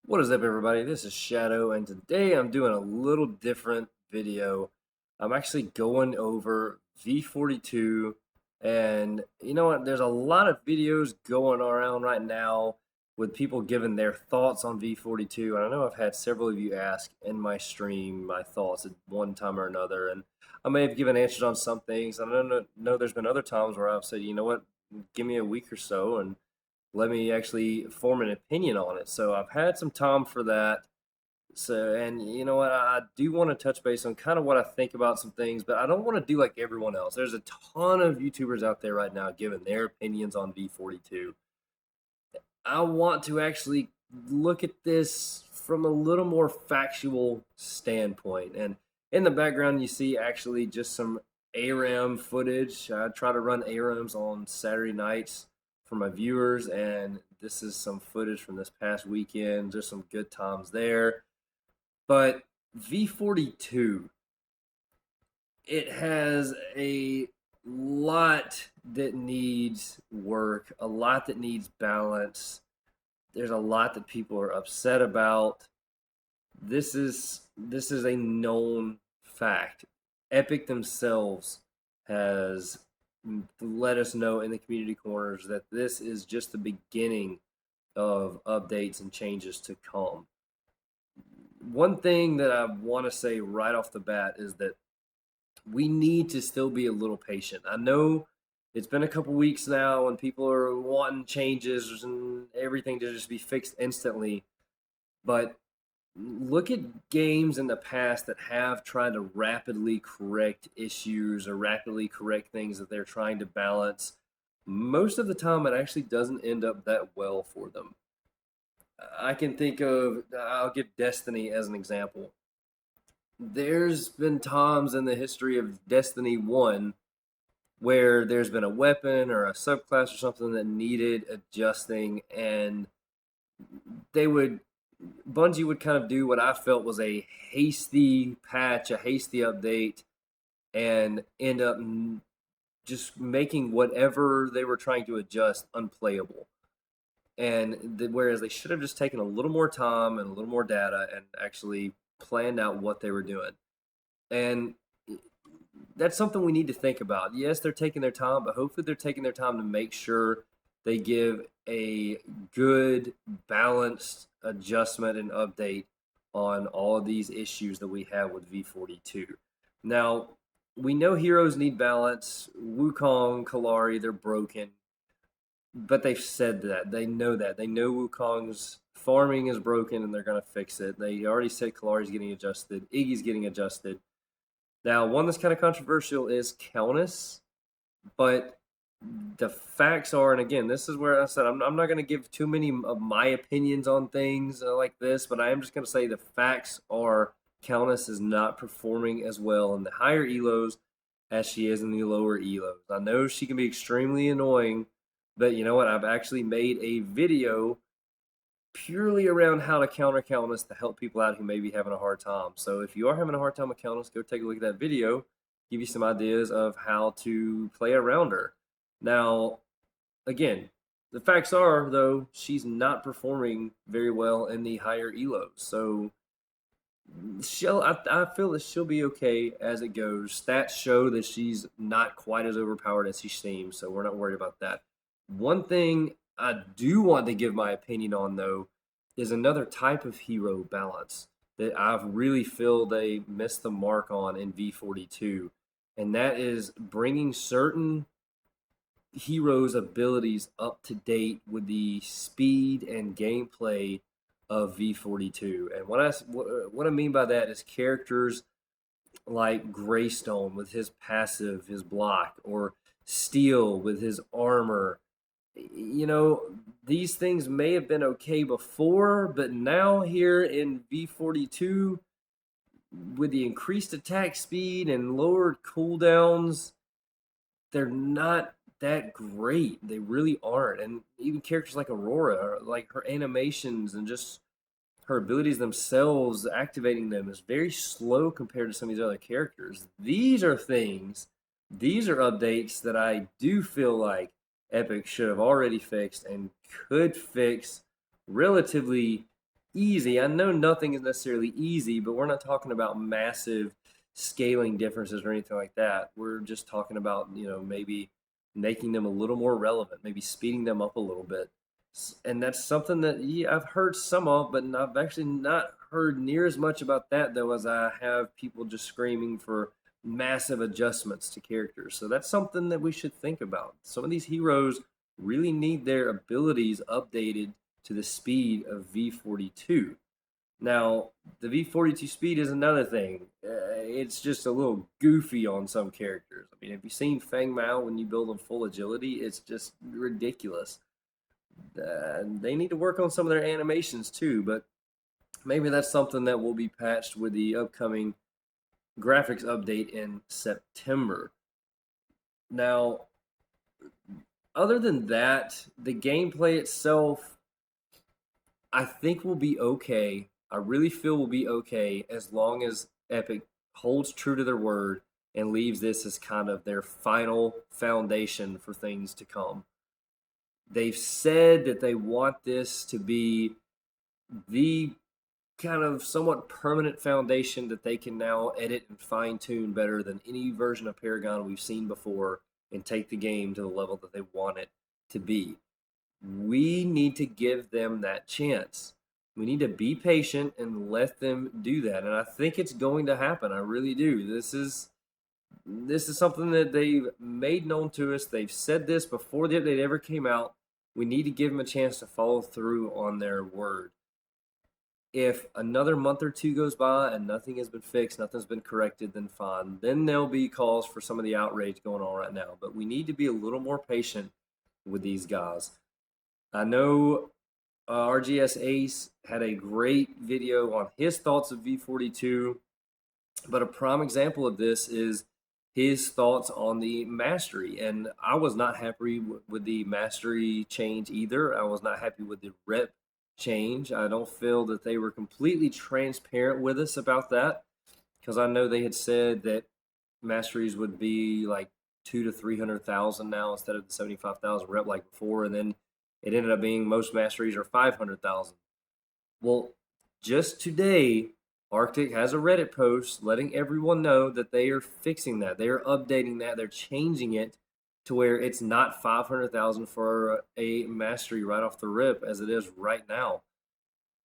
What is up, everybody? This is Shadow, and today I'm doing a little different video. I'm actually going over V42, and you know what? There's a lot of videos going around right now with people giving their thoughts on V42, and I know I've had several of you ask in my stream my thoughts at one time or another, and I may have given answers on some things. I know there's been other times where I've said, you know what, give me a week or so, and let me actually form an opinion on it. So I've had some time for that. So, and you know what, I do want to touch base on kind of what I think about some things, but I don't want to do like everyone else. There's a ton of YouTubers out there right now giving their opinions on V42. I want to actually look at this from a little more factual standpoint. And in the background, you see actually just some ARAM footage. I try to run ARAMs on Saturday nights for my viewers, and this is some footage from this past weekend. Just some good times there. But V42, it has a lot that needs work, a lot that needs balance. There's a lot that people are upset about. This is a known fact. Epic themselves has let us know in the community corners that this is just the beginning of updates and changes to come. One thing that I want to say right off the bat is that we need to still be a little patient. I know it's been a couple weeks now and people are wanting changes and everything to just be fixed instantly, but look at games in the past that have tried to rapidly correct issues or rapidly correct things that they're trying to balance. Most of the time, it actually doesn't end up that well for them. I can think of, I'll give Destiny as an example. There's been times in the history of Destiny 1 where there's been a weapon or a subclass or something that needed adjusting, and they would Bungie would kind of do what I felt was a hasty patch, a hasty update, and end up just making whatever they were trying to adjust unplayable. Whereas they should have just taken a little more time and a little more data and actually planned out what they were doing. And that's something we need to think about. Yes, they're taking their time, but hopefully they're taking their time to make sure they give a good, balanced adjustment and update on all of these issues that we have with V42. Now, we know heroes need balance. Wukong, Kalari, they're broken. But they've said that. They know that. They know Wukong's farming is broken and they're going to fix it. They already said Kalari's getting adjusted. Iggy's getting adjusted. Now, one that's kind of controversial is Countess, but the facts are, and again, this is where I said I'm not going to give too many of my opinions on things like this, but I am just going to say the facts are Countess is not performing as well in the higher elos as she is in the lower elos. I know she can be extremely annoying, but you know what? I've actually made a video purely around how to counter Countess to help people out who may be having a hard time. So if you are having a hard time with Countess, go take a look at that video, give you some ideas of how to play around her. Now, again, the facts are, though, she's not performing very well in the higher elos. So I feel that she'll be okay as it goes. Stats show that she's not quite as overpowered as she seems, so we're not worried about that. One thing I do want to give my opinion on, though, is another type of hero balance that I really feel they missed the mark on in V42, and that is bringing certain heroes' abilities up to date with the speed and gameplay of V42. And what I mean by that is characters like Greystone with his passive, his block, or Steel with his armor. You know, these things may have been okay before, but now here in V42, with the increased attack speed and lowered cooldowns, they're not that great. They really aren't. And even characters like Aurora, like her animations and just her abilities themselves, activating them is very slow compared to some of these other characters. These are updates that I do feel like Epic should have already fixed and could fix relatively easy. I know nothing is necessarily easy, but we're not talking about massive scaling differences or anything like that. We're just talking about, maybe making them a little more relevant, maybe speeding them up a little bit. And that's something that, yeah, I've heard some of, but I've actually not heard near as much about that though as I have people just screaming for massive adjustments to characters. So that's something that we should think about. Some of these heroes really need their abilities updated to the speed of V42. Now, the V42 speed is another thing. It's just a little goofy on some characters. I mean, have you seen Feng Mao when you build them full agility? It's just ridiculous. They need to work on some of their animations too, but maybe that's something that will be patched with the upcoming graphics update in September. Now, other than that, the gameplay itself, I think will be okay. I really feel will be okay as long as Epic holds true to their word and leaves this as kind of their final foundation for things to come. They've said that they want this to be the kind of somewhat permanent foundation that they can now edit and fine tune better than any version of Paragon we've seen before and take the game to the level that they want it to be. We need to give them that chance. We need to be patient and let them do that. And I think it's going to happen. I really do. This is something that they've made known to us. They've said this before the update ever came out. We need to give them a chance to follow through on their word. If another month or two goes by and nothing has been fixed, nothing's been corrected, then fine. Then there'll be calls for some of the outrage going on right now. But we need to be a little more patient with these guys. I know RGS Ace had a great video on his thoughts of V42, but a prime example of this is his thoughts on the mastery. And I was not happy with the mastery change either. I was not happy with the rep change. I don't feel that they were completely transparent with us about that, because I know they had said that masteries would be like 200 to 300,000 now instead of the 75,000 rep like before, and then it ended up being most masteries are 500,000. Well, just today, Arctic has a Reddit post letting everyone know that they are fixing that. They are updating that. They're changing it to where it's not 500,000 for a mastery right off the rip as it is right now.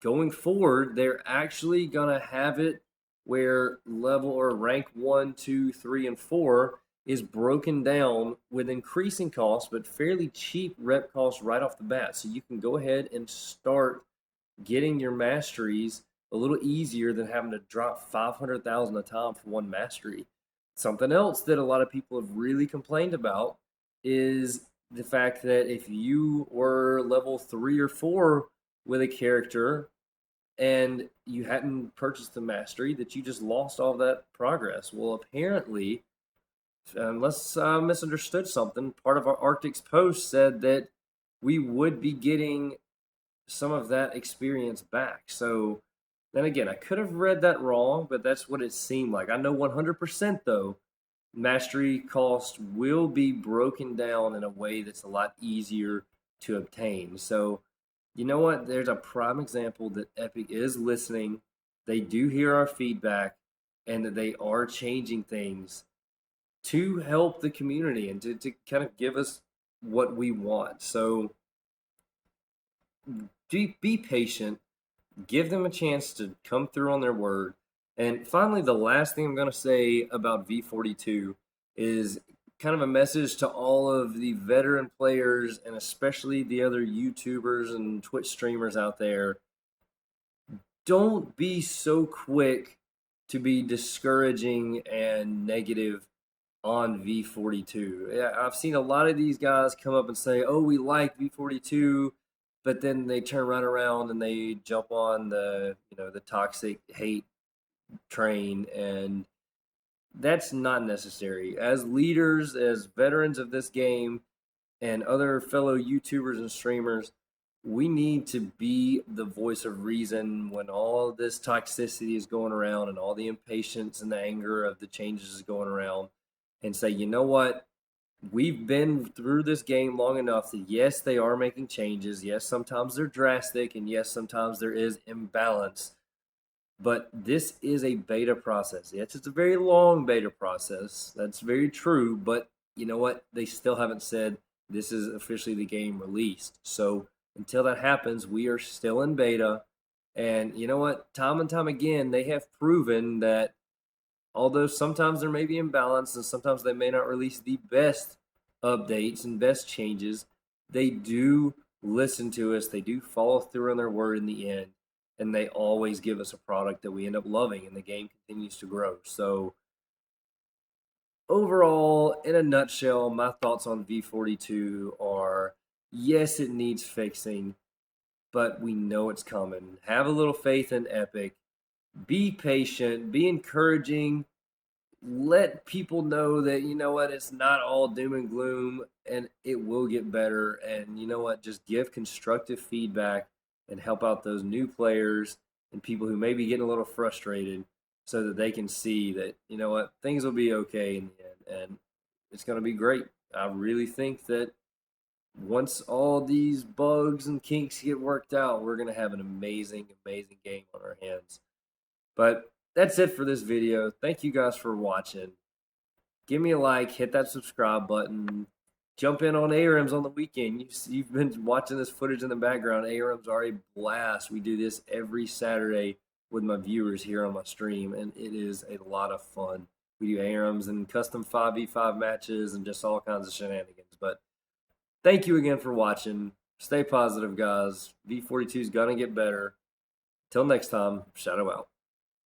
Going forward, they're actually going to have it where level or rank 1, 2, 3, and 4 is broken down with increasing costs, but fairly cheap rep costs right off the bat. So you can go ahead and start getting your masteries a little easier than having to drop 500,000 a time for one mastery. Something else that a lot of people have really complained about is the fact that if you were level 3 or 4 with a character and you hadn't purchased the mastery, that you just lost all that progress. Well, apparently, unless I misunderstood something, part of our Arctic's post said that we would be getting some of that experience back. So then again, I could have read that wrong, but that's what it seemed like. I know 100% though, mastery cost will be broken down in a way that's a lot easier to obtain. So, you know what? There's a prime example that Epic is listening. They do hear our feedback and that they are changing things to help the community and to kind of give us what we want. So be patient, give them a chance to come through on their word. And finally, the last thing I'm going to say about V42 is kind of a message to all of the veteran players and especially the other YouTubers and Twitch streamers out there. Don't be so quick to be discouraging and negative on V42. Yeah, I've seen a lot of these guys come up and say, "Oh, we like V42," but then they turn right around and they jump on the toxic hate train, and that's not necessary. As leaders, as veterans of this game, and other fellow YouTubers and streamers, we need to be the voice of reason when all this toxicity is going around and all the impatience and the anger of the changes is going around, and say, you know what? we've been through this game long enough that yes, they are making changes. Yes, sometimes they're drastic, and yes, sometimes there is imbalance. But this is a beta process. Yes, it's a very long beta process. That's very true. But you know what? They still haven't said this is officially the game released. So until that happens, we are still in beta. And you know what? Time and time again, they have proven that although sometimes there may be imbalance and sometimes they may not release the best updates and best changes, they do listen to us. They do follow through on their word in the end, and they always give us a product that we end up loving, and the game continues to grow. So, overall, in a nutshell, my thoughts on V42 are yes, it needs fixing, but we know it's coming. Have a little faith in Epic. Be patient, be encouraging, let people know that you know what, it's not all doom and gloom, and it will get better. And you know what, just give constructive feedback and help out those new players and people who may be getting a little frustrated, so that they can see that you know what, things will be okay in the end, and it's going to be great. I really think that once all these bugs and kinks get worked out, we're going to have an amazing game on our hands. But that's it for this video. Thank you guys for watching. Give me a like, hit that subscribe button, jump in on ARMs on the weekend. You've been watching this footage in the background. ARMs are a blast. We do this every Saturday with my viewers here on my stream, and it is a lot of fun. We do ARMs and custom 5v5 matches and just all kinds of shenanigans. But thank you again for watching. Stay positive, guys. V42 is going to get better. Till next time, Shadow out.